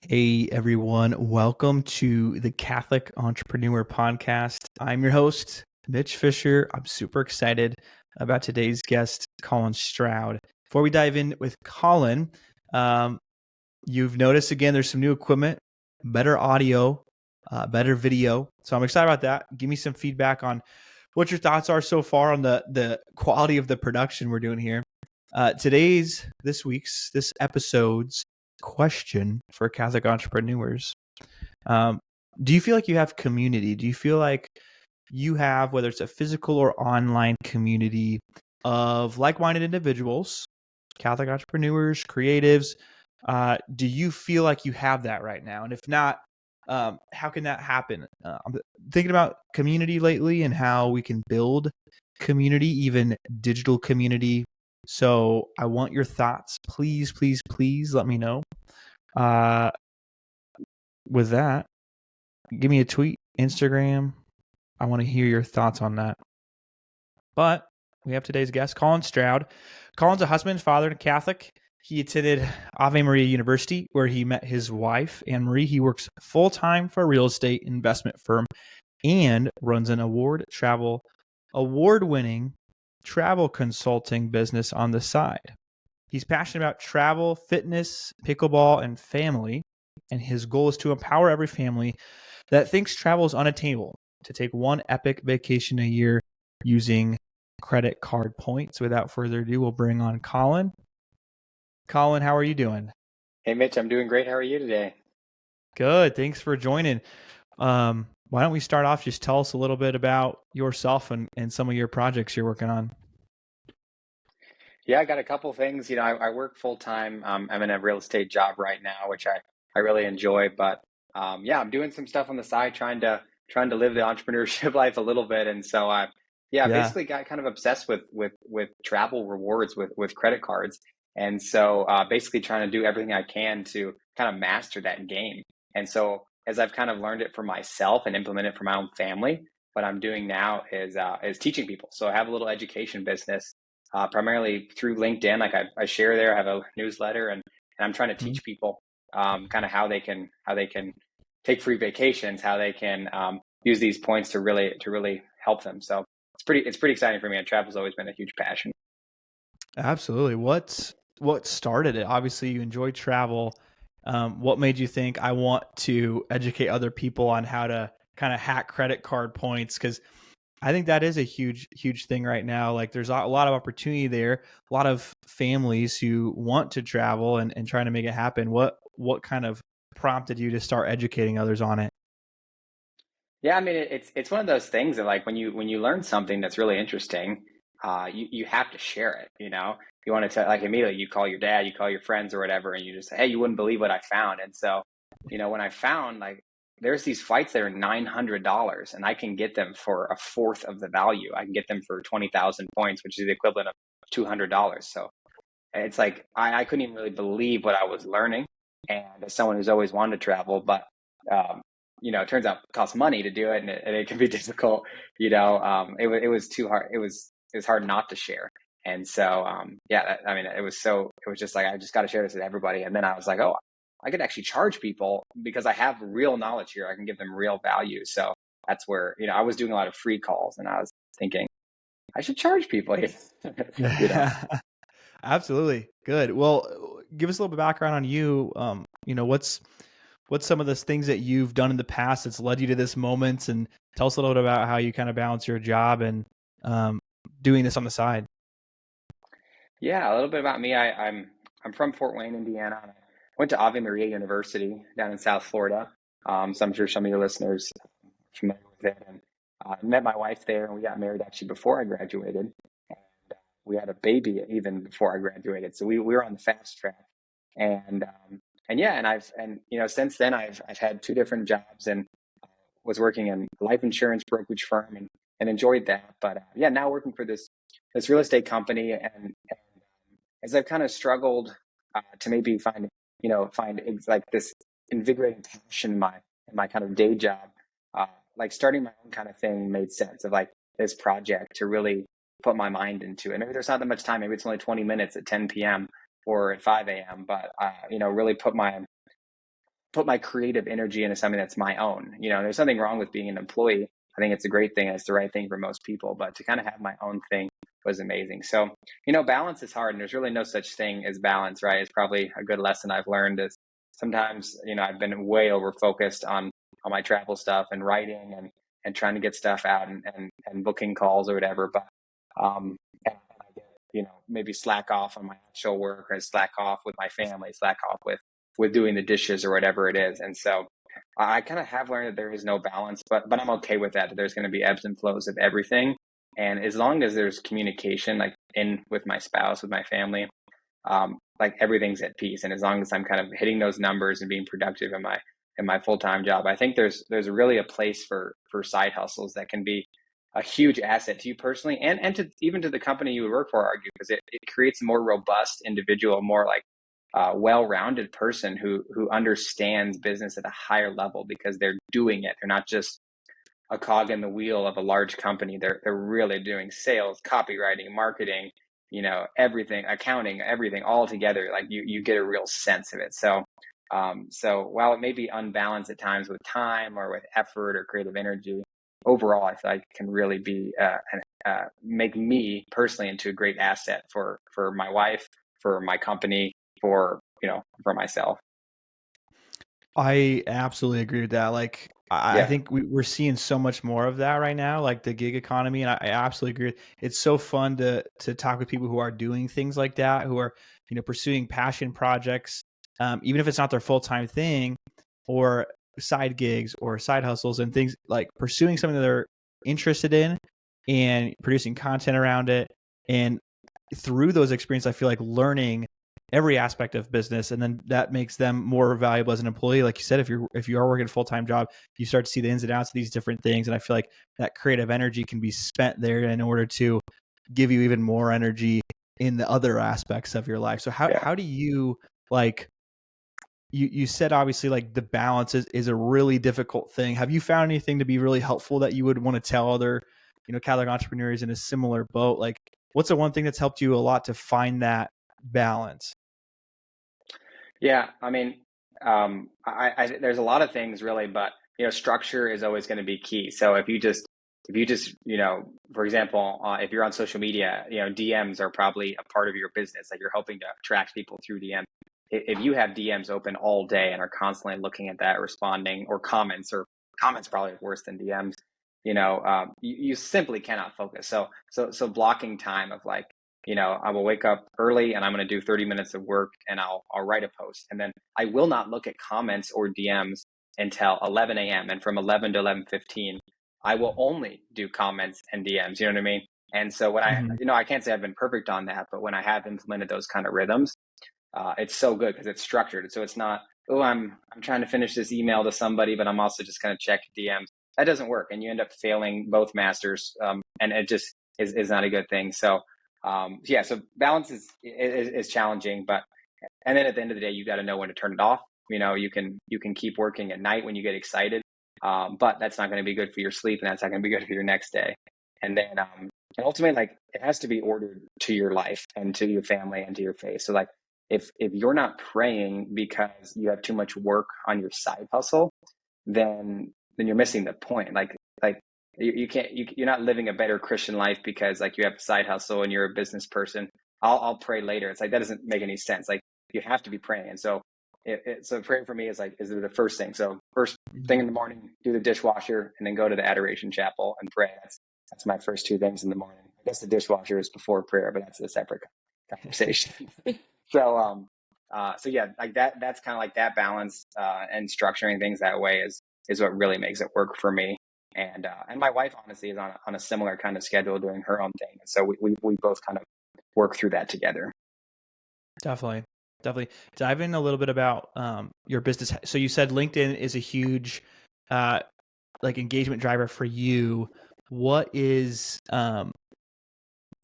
Hey everyone, welcome to the Catholic Entrepreneur Podcast. I'm your host, Mitch Fisher. I'm super excited about today's guest, Colin Stroud. Before we dive in with Colin, you've noticed again, there's some new equipment, better audio, better video. So I'm excited about that. Give me some feedback on what your thoughts are so far on the quality of the production we're doing here. This episode's question for Catholic entrepreneurs. Do you feel like you have community? Do you feel like you have, whether it's a physical or online community of like-minded individuals, Catholic entrepreneurs, creatives? Do you feel like you have that right now? And if not, how can that happen? I'm thinking about community lately and how we can build community, even digital community. So I want your thoughts. Please, please, please let me know. With that, give me a tweet, Instagram. I want to hear your thoughts on that. But we have today's guest, Colin Stroud. Colin's a husband, father, and a Catholic. He attended Ave Maria University, where he met his wife, Anne Marie. He works full-time for a real estate investment firm and runs an award-winning travel consulting business on the side. He's passionate about travel, fitness, pickleball, and family. And his goal is to empower every family that thinks travel is unattainable to take one epic vacation a year using credit card points. Without further ado, we'll bring on Colin. Colin, how are you doing? Hey, Mitch, I'm doing great. How are you today? Good. Thanks for joining. Why don't we start off? Just tell us a little bit about yourself and some of your projects you're working on. Yeah, I got a couple things. I work full time. I'm in a real estate job right now, which I really enjoy. But yeah, I'm doing some stuff on the side, trying to live the entrepreneurship life a little bit. And so I Yeah. basically got kind of obsessed with travel rewards with credit cards. And so basically trying to do everything I can to kind of master that game. And so as I've kind of learned it for myself and implement it for my own family, what I'm doing now is teaching people. So I have a little education business primarily through LinkedIn. Like I share there, I have a newsletter, and I'm trying to Mhm. teach people kind of how they can take free vacations, how they can use these points to really help them. So it's pretty exciting for me. And travel's always been a huge passion. Absolutely. What started it? Obviously, you enjoy travel. What made you think I want to educate other people on how to kind of hack credit card points? Because I think that is a huge thing right now. Like there's a lot of opportunity there, a lot of families who want to travel and trying to make it happen. What kind of prompted you to start educating others on it? Yeah, I mean it's one of those things that like when you learn something that's really interesting, you have to share it. You want to tell like immediately you call your dad, you call your friends or whatever, and you just say, hey, you wouldn't believe what I found. And so, when I found like there's these flights that are $900 and I can get them for a fourth of the value. I can get them for 20,000 points, which is the equivalent of $200. So it's like I couldn't even really believe what I was learning. And as someone who's always wanted to travel, but um, it turns out it costs money to do it, and it can be difficult. It was too hard. It was hard not to share. And so yeah, I mean, it was just like I just got to share this with everybody. And then I was like, oh, I could actually charge people because I have real knowledge here. I can give them real value. So that's where I was doing a lot of free calls, and I was thinking I should charge people. you know. Absolutely. Good. Well, give us a little bit of background on you. What's some of the things that you've done in the past that's led you to this moment, and tell us a little bit about how you kind of balance your job and um, doing this on the side. Yeah, a little bit about me. I'm from Fort Wayne, Indiana. And I went to Ave Maria University down in South Florida. So I'm sure some of your listeners are familiar with it. And I met my wife there, and we got married actually before I graduated. And we had a baby even before I graduated. So we were on the fast track. And yeah, and since then I've had two different jobs and was working in a life insurance brokerage firm and enjoyed that. But yeah, now working for this real estate company, and as I've kind of struggled to maybe find like this invigorating passion in my kind of day job, like starting my own kind of thing made sense of like this project to really put my mind into it. Maybe there's not that much time. Maybe it's only 20 minutes at 10 p.m. or at 5 a.m. But really put my put my creative energy into something that's my own. There's nothing wrong with being an employee. I think it's a great thing. It's the right thing for most people, but to kind of have my own thing was amazing. So, balance is hard, and there's really no such thing as balance, right? It's probably a good lesson I've learned is sometimes, I've been way over focused on my travel stuff and writing and trying to get stuff out and booking calls or whatever. But, and I get, maybe slack off on my actual work, or slack off with my family, slack off with doing the dishes or whatever it is. And so I kind of have learned that there is no balance, but I'm okay with that there's going to be ebbs and flows of everything. And as long as there's communication, like in with my spouse, with my family, like everything's at peace. And as long as I'm kind of hitting those numbers and being productive in my full-time job, I think there's really a place for side hustles that can be a huge asset to you personally, and to even to the company you would work for, argue, because it creates a more robust individual, more like well-rounded person who understands business at a higher level because they're doing it. They're not just a cog in the wheel of a large company. They're really doing sales, copywriting, marketing, everything, accounting, everything all together. Like you get a real sense of it. So while it may be unbalanced at times with time or with effort or creative energy, overall, I feel like it can really be make me personally into a great asset for my wife, for my company, for myself. I absolutely agree with that. Like, I Yeah, think we're seeing so much more of that right now, like the gig economy, and I absolutely agree. It's so fun to talk with people who are doing things like that, who are pursuing passion projects, even if it's not their full time thing, or side gigs or side hustles and things like pursuing something that they're interested in and producing content around it. And through those experiences, I feel like learning every aspect of business, and then that makes them more valuable as an employee. Like you said, if you are working a full-time job, you start to see the ins and outs of these different things, and I feel like that creative energy can be spent there in order to give you even more energy in the other aspects of your life. So yeah. how do you, like, you said obviously like the balance is a really difficult thing. Have you found anything to be really helpful that you would want to tell other Catholic entrepreneurs in a similar boat? Like, what's the one thing that's helped you a lot to find that balance? Yeah, I mean, there's a lot of things really, but structure is always going to be key. So if you just, for example, if you're on social media, DMs are probably a part of your business. Like you're hoping to attract people through DMs. If you have DMs open all day and are constantly looking at that, responding, or comments probably worse than DMs, you simply cannot focus. So blocking time of like, I will wake up early and I'm going to do 30 minutes of work and I'll write a post. And then I will not look at comments or DMs until 11 a.m. And from 11 to 11:15, I will only do comments and DMs. You know what I mean? And so when Mhm. I can't say I've been perfect on that, but when I have implemented those kind of rhythms, it's so good because it's structured. So it's not, oh, I'm trying to finish this email to somebody, but I'm also just going to check DMs. That doesn't work. And you end up failing both masters. And it just is not a good thing. So, yeah, so balance is challenging, but and then at the end of the day, you got to know when to turn it off. You can keep working at night when you get excited, but that's not going to be good for your sleep, and that's not going to be good for your next day. And then, and ultimately, like it has to be ordered to your life and to your family and to your faith. So, like, if you're not praying because you have too much work on your side hustle, then you're missing the point. Like you can't you're not living a better Christian life because like you have a side hustle and you're a business person. I'll pray later. It's like that doesn't make any sense. Like you have to be praying. And so so praying for me is the first thing. So first thing Mhm. in the morning, do the dishwasher and then go to the adoration chapel and pray. That's my first two things in the morning. I guess the dishwasher is before prayer, but that's a separate conversation. So yeah, like that's kind of like that balance, and structuring things that way is what really makes it work for me. And my wife honestly is on a similar kind of schedule doing her own thing. And so we both kind of work through that together. Definitely. Definitely. Dive in a little bit about your business. So you said LinkedIn is a huge uh, like engagement driver for you. What is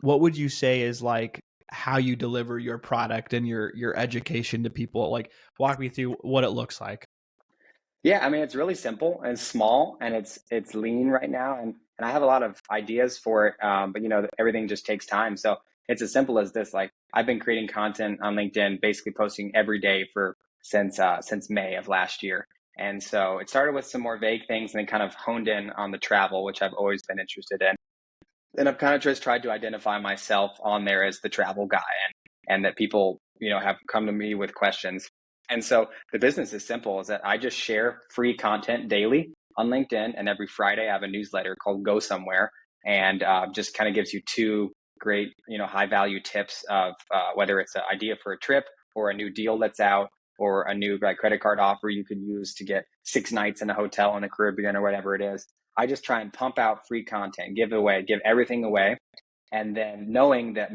what would you say is like how you deliver your product and your education to people? Like, walk me through what it looks like. Yeah, I mean it's really simple and small, and it's lean right now, and I have a lot of ideas for it, but everything just takes time. So it's as simple as this: like I've been creating content on LinkedIn, basically posting every day for since May of last year. And so it started with some more vague things and then kind of honed in on the travel, which I've always been interested in. And I've kind of just tried to identify myself on there as the travel guy, and that people, have come to me with questions. And so the business is simple, is that I just share free content daily on LinkedIn. And every Friday I have a newsletter called Go Somewhere, and just kind of gives you two great, high value tips of whether it's an idea for a trip or a new deal that's out or a new credit card offer you could use to get 6 nights in a hotel in the Caribbean or whatever it is. I just try and pump out free content, give everything away. And then knowing that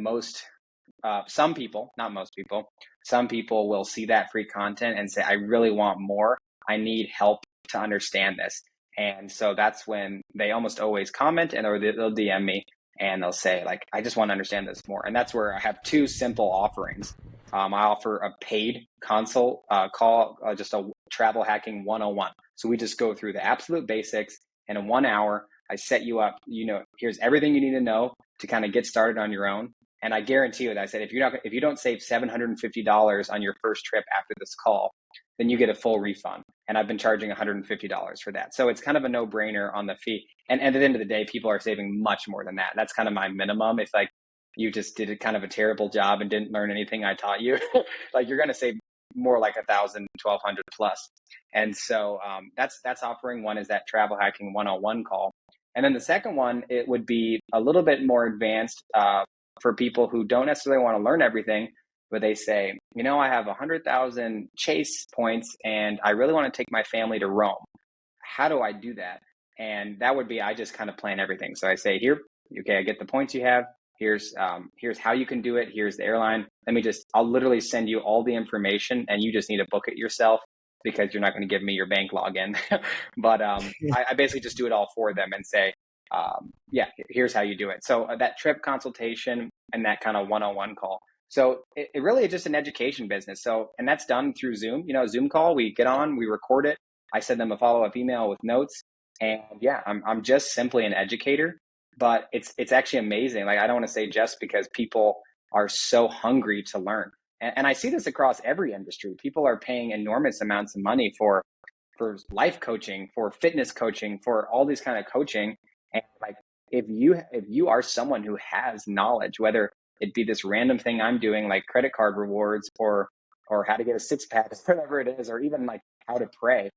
some people, not most people, some people will see that free content and say, I really want more. I need help to understand this. And so that's when they almost always comment, or they'll DM me and they'll say, I just want to understand this more. And that's where I have two simple offerings. I offer a paid consult call, just a travel hacking 101. So we just go through the absolute basics. And in 1 hour, I set you up, here's everything you need to know to kind of get started on your own. And I guarantee you that I said, if you don't save $750 on your first trip after this call, then you get a full refund. And I've been charging $150 for that. So it's kind of a no-brainer on the fee. And at the end of the day, people are saving much more than that. That's kind of my minimum. It's like you just did a kind of a terrible job and didn't learn anything I taught you. You're going to save more like 1,000, 1,200 plus. And so that's offering one, is that travel hacking 101 call. And then the second one, it would be a little bit more advanced for people who don't necessarily want to learn everything, but they say, I have 100,000 Chase points and I really want to take my family to Rome. How do I do that? And that would be, I just kind of plan everything. So I say, I get the points you have. Here's how you can do it. Here's the airline. I'll literally send you all the information and you just need to book it yourself, because you're not going to give me your bank login. But I basically just do it all for them and say, here's how you do it. So that trip consultation and that kind of one-on-one call. So it really is just an education business. So, and that's done through Zoom, Zoom call, we get on, we record it. I send them a follow-up email with notes. And I'm just simply an educator, but it's actually amazing. I don't want to say just, because people are so hungry to learn. And I see this across every industry. People are paying enormous amounts of money for life coaching, for fitness coaching, for all these kind of coaching. And if you are someone who has knowledge, whether it be this random thing I'm doing, like credit card rewards, or how to get a 6-pack, whatever it is, or even how to pray,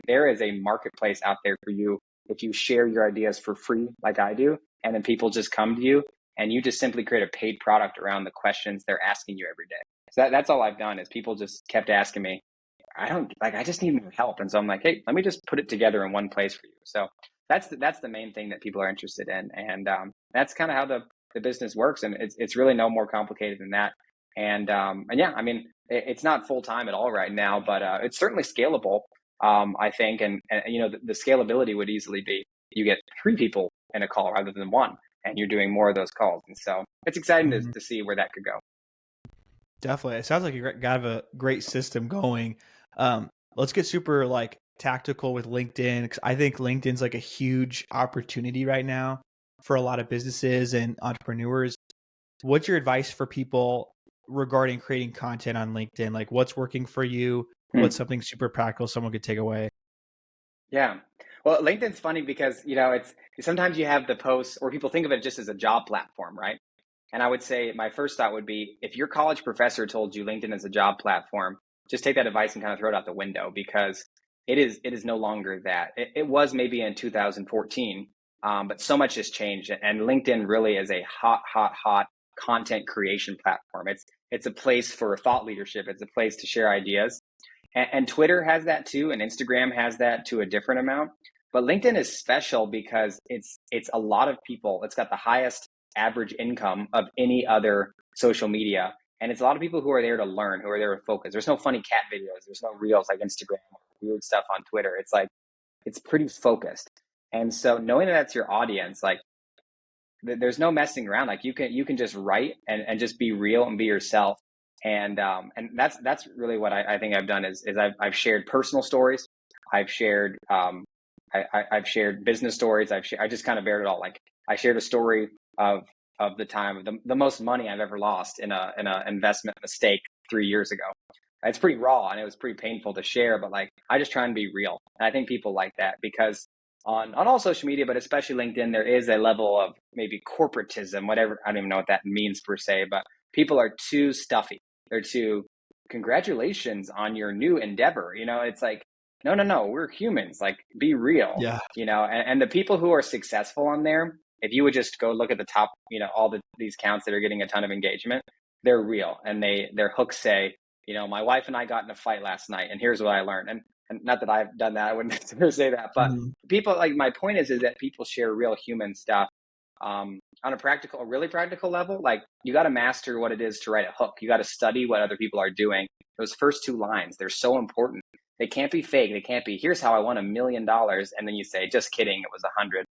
there is a marketplace out there for you if you share your ideas for free, like I do, and then people just come to you and you just simply create a paid product around the questions they're asking you every day. So that's all I've done, is people just kept asking me, I just need more help. And so I'm like, hey, let me just put it together in one place for you. So that's the main thing that people are interested in. And that's kind of how the business works. And it's really no more complicated than that. And it's not full time at all right now, but it's certainly scalable, I think. And the scalability would easily be, you get 3 people in a call rather than 1, and you're doing more of those calls. And so it's exciting to see where that could go. Definitely. It sounds like you got a great system going. Let's get super tactical with LinkedIn, because I think LinkedIn's a huge opportunity right now for a lot of businesses and entrepreneurs. What's your advice for people regarding creating content on LinkedIn? What's working for you? What's something super practical someone could take away? Yeah. Well, LinkedIn's funny because, it's sometimes you have the posts, or people think of it just as a job platform, right? And I would say my first thought would be, if your college professor told you LinkedIn is a job platform, just take that advice and kind of throw it out the window, because it is no longer that. It was maybe in 2014, but so much has changed. And LinkedIn really is a hot content creation platform. It's a place for thought leadership. It's a place to share ideas. And Twitter has that too, and Instagram has that to a different amount. But LinkedIn is special because it's a lot of people. It's got the highest average income of any other social media. And it's a lot of people who are there to learn, who are there to focus. There's no funny cat videos. There's no reels like Instagram, weird stuff on Twitter. It's pretty focused. And so knowing that that's your audience, there's no messing around. You can just write and just be real and be yourself. And that's really what I think I've done is I've shared personal stories. I've shared I've shared business stories. I just kind of bared it all. I shared a story of the time of the most money I've ever lost in a investment mistake 3 years ago. it's pretty raw and it was pretty painful to share, but like I just try and be real. And I think people like that because on all social media, but especially LinkedIn, there is a level of maybe corporatism, whatever. I don't even know what that means per se, but people are too stuffy. They're too, congratulations on your new endeavor. It's like, no, no, no, we're humans. Like, be real. Yeah. And the people who are successful on there, if you would just go look at the top, all these accounts that are getting a ton of engagement, they're real. And their hooks say, my wife and I got in a fight last night, and here's what I learned. And not that I've done that, I wouldn't necessarily say that, but Mhm. people, like, my point is that people share real human stuff on a really practical level. Like, you got to master what it is to write a hook. You got to study what other people are doing. Those first two lines, they're so important. They can't be fake. They can't be, here's how I won $1 million. And then you say, just kidding, it was 100.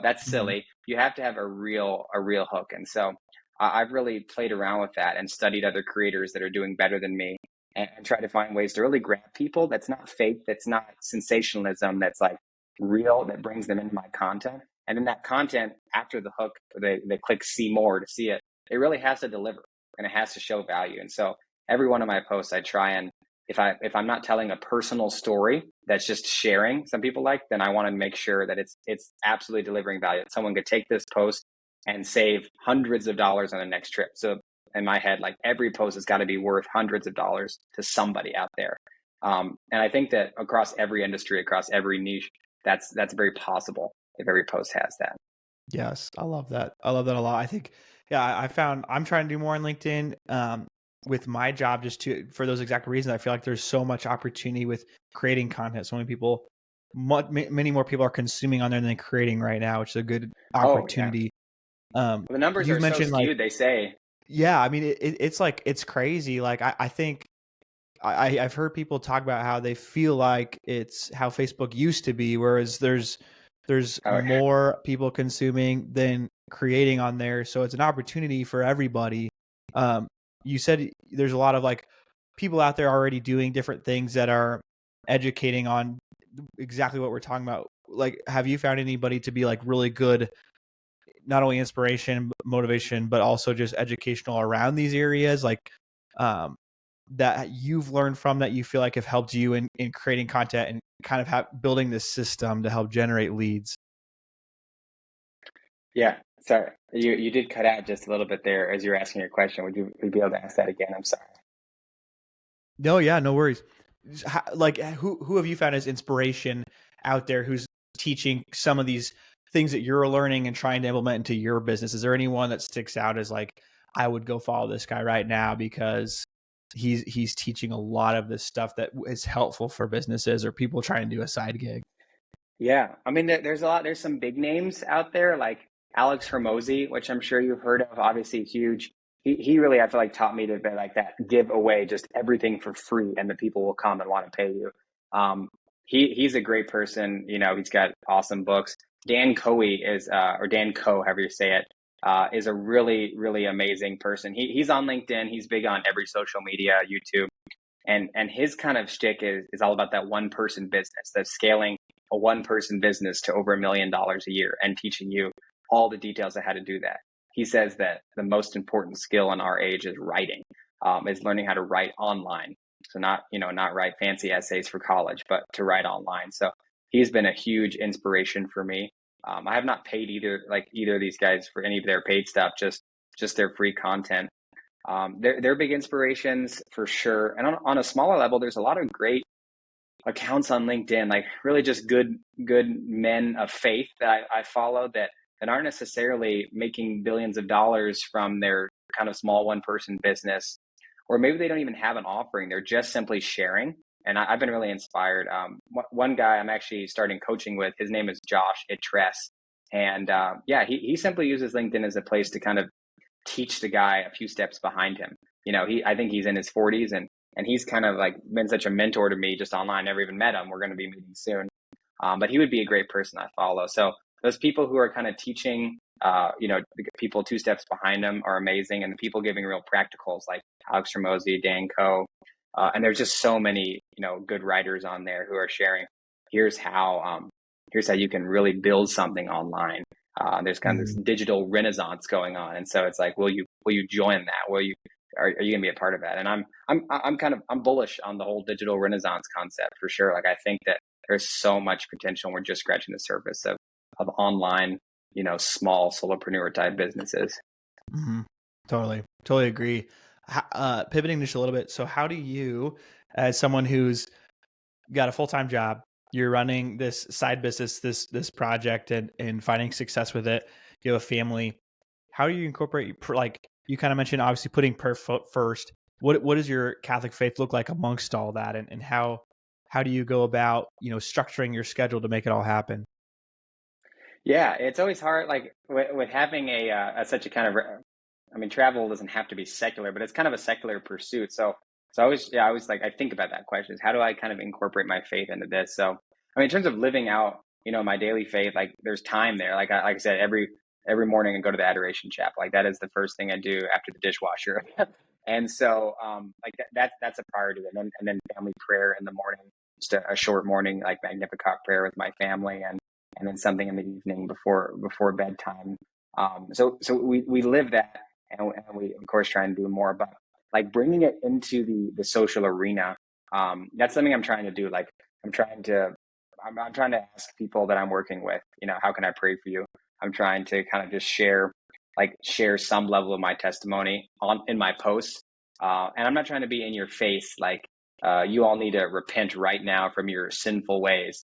That's Mhm. silly. You have to have a real hook. And so I've really played around with that and studied other creators that are doing better than me and try to find ways to really grab people that's not fake, that's not sensationalism, that's like real, that brings them into my content. And then that content, after the hook, they click see more to see it. It really has to deliver and it has to show value. And so every one of my posts, I try and if I'm not telling a personal story that's just sharing, some people like, then I want to make sure that it's absolutely delivering value. That someone could take this post and save hundreds of dollars on the next trip. So in my head, like, every post has got to be worth hundreds of dollars to somebody out there. And I think that across every industry, across every niche, that's very possible if every post has that. Yes, I love that. I love that a lot. I think, yeah, I found I'm trying to do more on LinkedIn with my job just to for those exact reasons. I feel like there's so much opportunity with creating content. So many people, many more people are consuming on there than creating right now, which is a good Oh yeah. opportunity. Well, the numbers You've are so mentioned like, skewed, they say. yeah, I mean, it's like it's crazy. Like I think I've heard people talk about how they feel like it's how Facebook used to be, whereas there's Oh yeah. more people consuming than creating on there. So it's an opportunity for everybody. Um, you said there's a lot of like people out there already doing different things that are educating on exactly what we're talking about. Like, have you found anybody to be like really good, not only inspiration, motivation, but also just educational around these areas? Like, um, that you've learned from that you feel like have helped you in creating content and kind of building this system to help generate leads? Yeah. Sorry. You did cut out just a little bit there as you were asking your question. Would you be able to ask that again? I'm sorry. No, yeah, no worries. Like, who have you found as inspiration out there who's teaching some of these things that you're learning and trying to implement into your business? Is there anyone that sticks out as like, I would go follow this guy right now because he's teaching a lot of this stuff that is helpful for businesses or people trying to do a side gig? Yeah, I mean, there's some big names out there like Alex Hermosi, which I'm sure you've heard of, obviously huge. He really, I feel like, taught me to be like that, give away just everything for free, and the people will come and want to pay you. Um, he's a great person. He's got awesome books. Dan Coe is, or Dan Coe, however you say it, is a really, really amazing person. He's on LinkedIn. He's big on every social media, YouTube. And his kind of shtick is all about that one person business, that's scaling a one person business to over $1 million a year and teaching you all the details of how to do that. He says that the most important skill in our age is writing, is learning how to write online. So not write fancy essays for college, but to write online. So he's been a huge inspiration for me. I have not paid either of these guys for any of their paid stuff, just their free content. They're big inspirations for sure. And on a smaller level, there's a lot of great accounts on LinkedIn, like really just good men of faith that I follow that aren't necessarily making billions of dollars from their kind of small one person business, or maybe they don't even have an offering. They're just simply sharing. And I've been really inspired. One guy I'm actually starting coaching with, his name is Josh Itres. And yeah, he simply uses LinkedIn as a place to kind of teach the guy a few steps behind him. I think he's in his 40s, and he's kind of like been such a mentor to me just online. Never even met him. We're going to be meeting soon. But he would be a great person I follow. So those people who are kind of teaching, the people 2 steps behind them are amazing. And the people giving real practicals like Alex Ramosi, Dan Coe. And there's just so many, good writers on there who are sharing, here's how you can really build something online. There's kind of this Mhm. digital renaissance going on. And so it's like, will you join that? Will you are you gonna be a part of that? And I'm bullish on the whole digital renaissance concept for sure. Like I think that there's so much potential, and we're just scratching the surface of online, small solopreneur type businesses. Mm-hmm. Totally agree. Pivoting just a little bit. So how do you, as someone who's got a full-time job, you're running this side business, this project, and finding success with it, you have a family, how do you incorporate, like you kind of mentioned, obviously putting first. What does your Catholic faith look like amongst all that, and how do you go about structuring your schedule to make it all happen? Yeah, it's always hard, like with having a such a kind of, I mean, travel doesn't have to be secular, but it's kind of a secular pursuit. So I always like, I think about that question is how do I kind of incorporate my faith into this? So, I mean, in terms of living out, my daily faith, like there's time there. Like I said, every morning I go to the adoration chapel. Like that is the first thing I do after the dishwasher. And so, like that's a priority. And then family prayer in the morning, just a short morning, like Magnificat prayer with my family, and then something in the evening before bedtime. So we live that, and we of course try and do more, but like bringing it into the social arena, that's something I'm trying to do. Like I'm trying to ask people that I'm working with, how can I pray for you? I'm trying to kind of just share some level of my testimony in my posts, and I'm not trying to be in your face like you all need to repent right now from your sinful ways,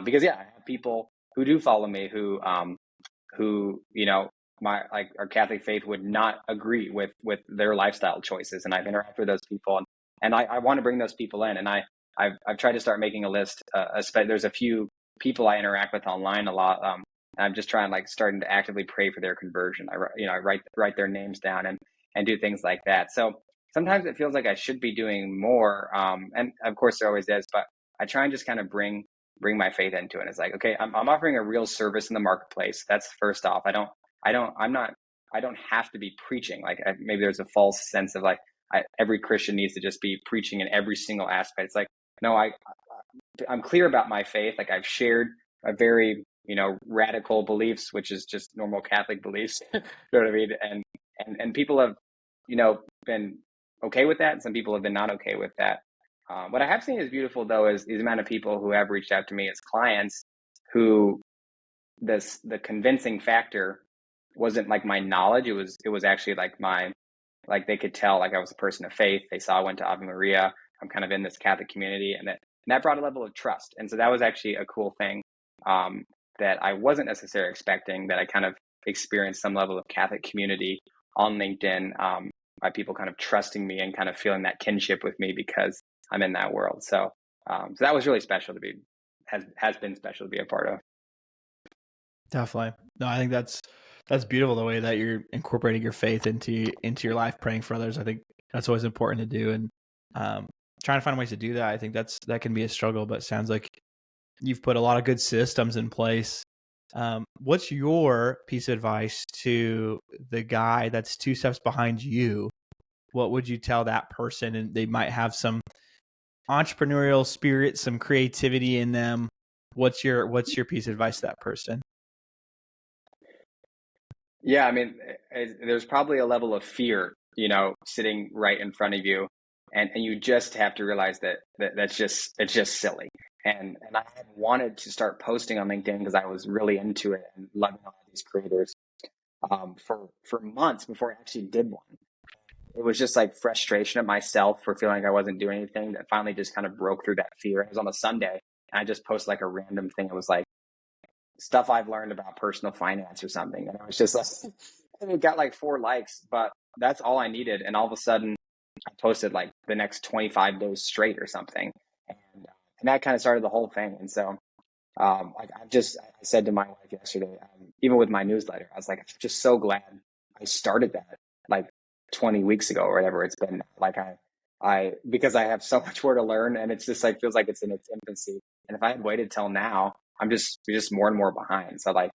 because I have people who do follow me who my like our Catholic faith would not agree with their lifestyle choices, and I've interacted with those people, and I want to bring those people in, and I've tried to start making a list. There's a few people I interact with online a lot. I'm just trying, like, starting to actively pray for their conversion. I write their names down and do things like that. So sometimes it feels like I should be doing more, and of course there always is, but I try and just kind of bring my faith into it. It's like, okay, I'm offering a real service in the marketplace. That's first off. I don't have to be preaching. Like maybe there's a false sense of like every Christian needs to just be preaching in every single aspect. It's like, no, I'm clear about my faith. Like I've shared a very, radical beliefs, which is just normal Catholic beliefs. You know what I mean? And people have, been okay with that. And some people have been not okay with that. What I have seen is beautiful though is the amount of people who have reached out to me as clients who the convincing factor wasn't like my knowledge. It was actually like they could tell like I was a person of faith. They saw I went to Ave Maria. I'm kind of in this Catholic community, and that brought a level of trust. And so that was actually a cool thing, that I wasn't necessarily expecting, that I kind of experienced some level of Catholic community on LinkedIn, by people kind of trusting me and kind of feeling that kinship with me because I'm in that world. So that was really special has been special to be a part of. Definitely. No, I think that's beautiful, the way that you're incorporating your faith into your life, praying for others. I think that's always important to do, and um, trying to find ways to do that. I think that can be a struggle, but it sounds like you've put a lot of good systems in place. What's your piece of advice to the guy that's two steps behind you? What would you tell that person? And they might have some entrepreneurial spirit, some creativity in them. What's your piece of advice to that person? Yeah, I mean, there's probably a level of fear, sitting right in front of you, and you just have to realize it's just silly. And I had wanted to start posting on LinkedIn because I was really into it and loving all these creators, for months before I actually did one. It was just like frustration of myself for feeling like I wasn't doing anything that finally just kind of broke through that fear. It was on a Sunday, and I just posted like a random thing. It was like stuff I've learned about personal finance or something. And it was just like, and it got like 4 likes, but that's all I needed. And all of a sudden I posted like the next 25 days straight or something. And that kind of started the whole thing. And so, I said to my wife yesterday, even with my newsletter, I was like, I'm just so glad I started that like 20 weeks ago or whatever it's been. Like because I have so much more to learn, and it's just like, feels like it's in its infancy. And if I had waited till now, we're just more and more behind. So like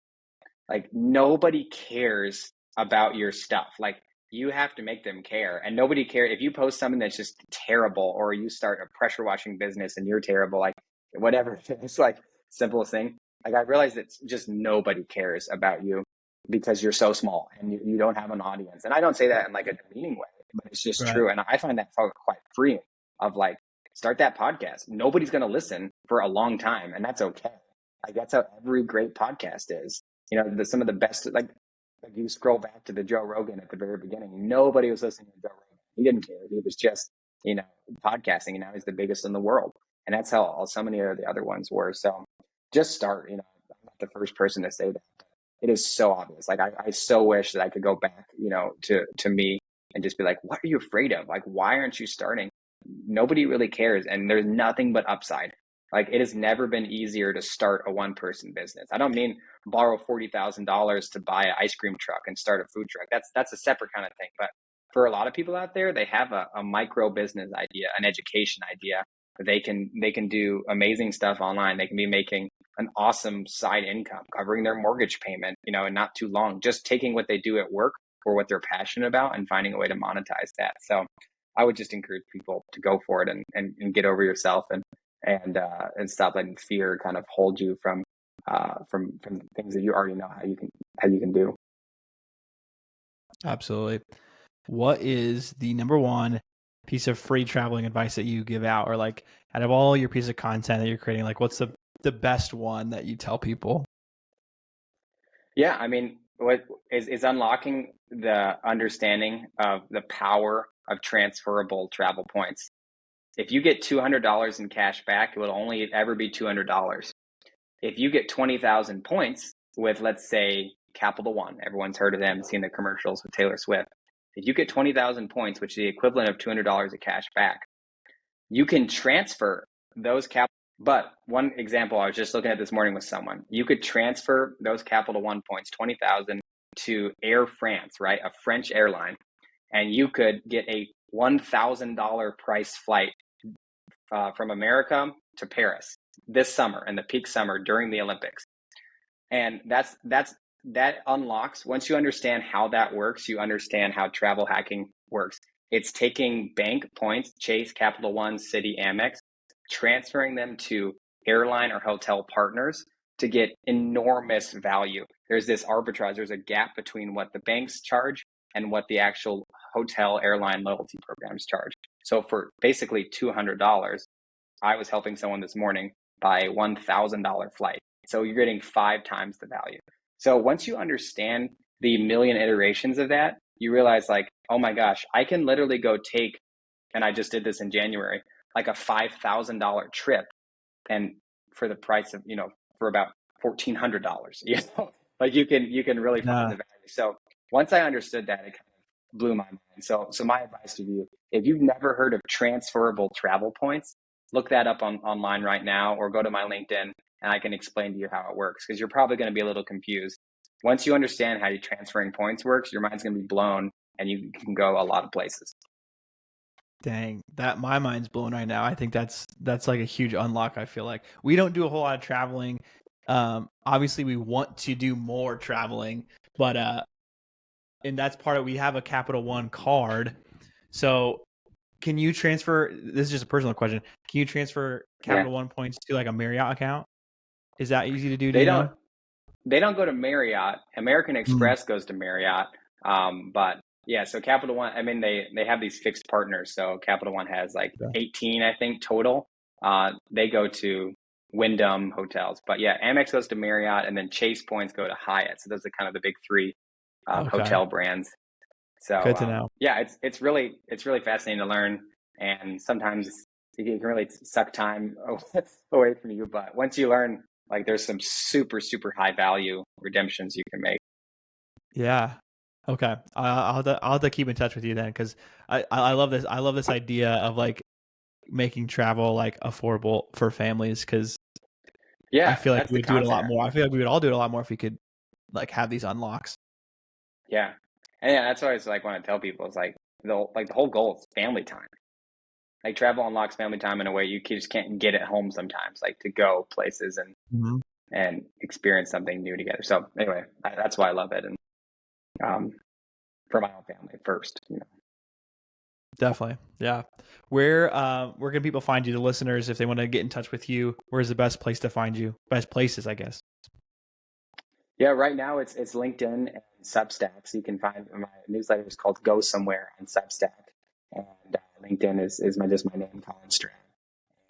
nobody cares about your stuff. Like you have to make them care, and nobody cares if you post something that's just terrible, or you start a pressure washing business and you're terrible, like whatever. It's like simplest thing. Like I realized that just nobody cares about you because you're so small and you don't have an audience. And I don't say that in like a demeaning way. but it's just Right. true. And I find that quite freeing of like, start that podcast. Nobody's going to listen for a long time, and that's okay. Like that's how every great podcast is. You know, some of the best, like you scroll back to the Joe Rogan at the very beginning, nobody was listening to Joe Rogan. He didn't care. He was just, you know, podcasting, and now he's the biggest in the world. And that's how so many of the other ones were. So just start, you know, I'm not the first person to say that. It is so obvious. Like I so wish that I could go back, you know, to me and just be like, what are you afraid of? Like, why aren't you starting? Nobody really cares. And there's nothing but upside. Like it has never been easier to start a one-person business. I don't mean borrow $40,000 to buy an ice cream truck and start a food truck. That's a separate kind of thing. But for a lot of people out there, they have a micro business idea, an education idea. They can do amazing stuff online. They can be making an awesome side income, covering their mortgage payment, you know, and not too long, just taking what they do at work or what they're passionate about and finding a way to monetize that. So I would just encourage people to go for it and get over yourself and stop letting fear kind of hold you from things that you already know how you can do. Absolutely. What is the number one piece of free traveling advice that you give out, or like out of all your piece of content that you're creating, like what's the best one that you tell people? Yeah, I mean, what is unlocking the understanding of the power of transferable travel points. If you get $200 in cash back, it will only ever be $200. If you get 20,000 points with, let's say, Capital One, everyone's heard of them, seen the commercials with Taylor Swift. If you get 20,000 points, which is the equivalent of $200 of cash back, you can transfer those capital. But one example I was just looking at this morning with someone, you could transfer those Capital One points, 20,000, to Air France, right? A French airline, and you could get a $1,000 price flight from America to Paris this summer, in the peak summer during the Olympics. And that unlocks, once you understand how that works, you understand how travel hacking works. It's taking bank points, Chase, Capital One, Citi, Amex, transferring them to airline or hotel partners to get enormous value. There's this arbitrage, there's a gap between what the banks charge and what the actual hotel airline loyalty programs charge. So for basically $200, I was helping someone this morning buy a $1,000 flight. So you're getting 5 times the value. So once you understand the million iterations of that, you realize like, oh my gosh, I can literally go take, and I just did this in January, like a $5,000 trip, and for the price of, you know, for about $1,400, you know, like you can really find the Yeah. value. So once I understood that, it kind of blew my mind. So my advice to you, if you've never heard of transferable travel points, look that up online right now, or go to my LinkedIn and I can explain to you how it works, because you're probably going to be a little confused. Once you understand how transferring points works, your mind's going to be blown and you can go a lot of places. Dang, that my mind's blown right now. I think that's like a huge unlock. I feel like we don't do a whole lot of traveling. Obviously we want to do more traveling, but and that's part of, we have a Capital One card. So can you transfer, this is just a personal question, can you transfer Yeah. Capital One points to like a Marriott account? Is that easy to do? Do They you don't know? they don't go to Marriott. American Mm. Express goes to Marriott. But yeah, so Capital One, I mean, they have these fixed partners. So Capital One has like Yeah. 18, I think, total. They go to Wyndham hotels. But yeah, Amex goes to Marriott, and then Chase points go to Hyatt. So those are kind of the big three Okay. hotel brands. So Good to know. yeah, it's really fascinating to learn, and sometimes it can really suck time away from you. But once you learn, like there's some super high value redemptions you can make. Yeah. Okay. I'll have to keep in touch with you then, because I love this. I love this idea of like making travel like affordable for families, because I Yeah, feel like that's we the would do it a lot concept. more. I feel like we would all do it a lot more if we could like have these unlocks. Yeah, and yeah, that's why I like want to tell people, it's like the whole goal is family time. Like travel unlocks family time in a way you just can't get at home sometimes. Like to go places Mm-hmm. and experience something new together. So anyway, that's why I love it, and um, for my own family first. You know. Definitely. Yeah. Where can people find you, the listeners, if they want to get in touch with you? Where's the best place to find you? Best places, I guess. Yeah, right now it's LinkedIn and Substack. So you can find my newsletter is called Go Somewhere on Substack. and LinkedIn is just my name, Colin Stroud.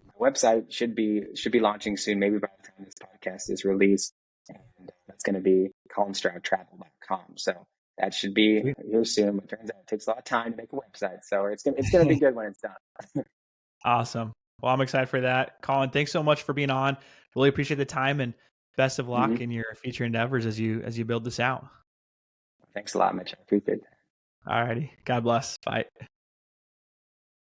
My website should be launching soon, maybe by the time this podcast is released, and that's going to be ColinStroudTravel.com. So that should be Sweet. here soon. But it turns out it takes a lot of time to make a website, so it's gonna be good when it's done. Awesome. Well, I'm excited for that. Colin, thanks so much for being on. Really appreciate the time and best of luck Mhm. in your future endeavors as you build this out. Thanks a lot, Mitch. I appreciate that. All righty. God bless. Bye.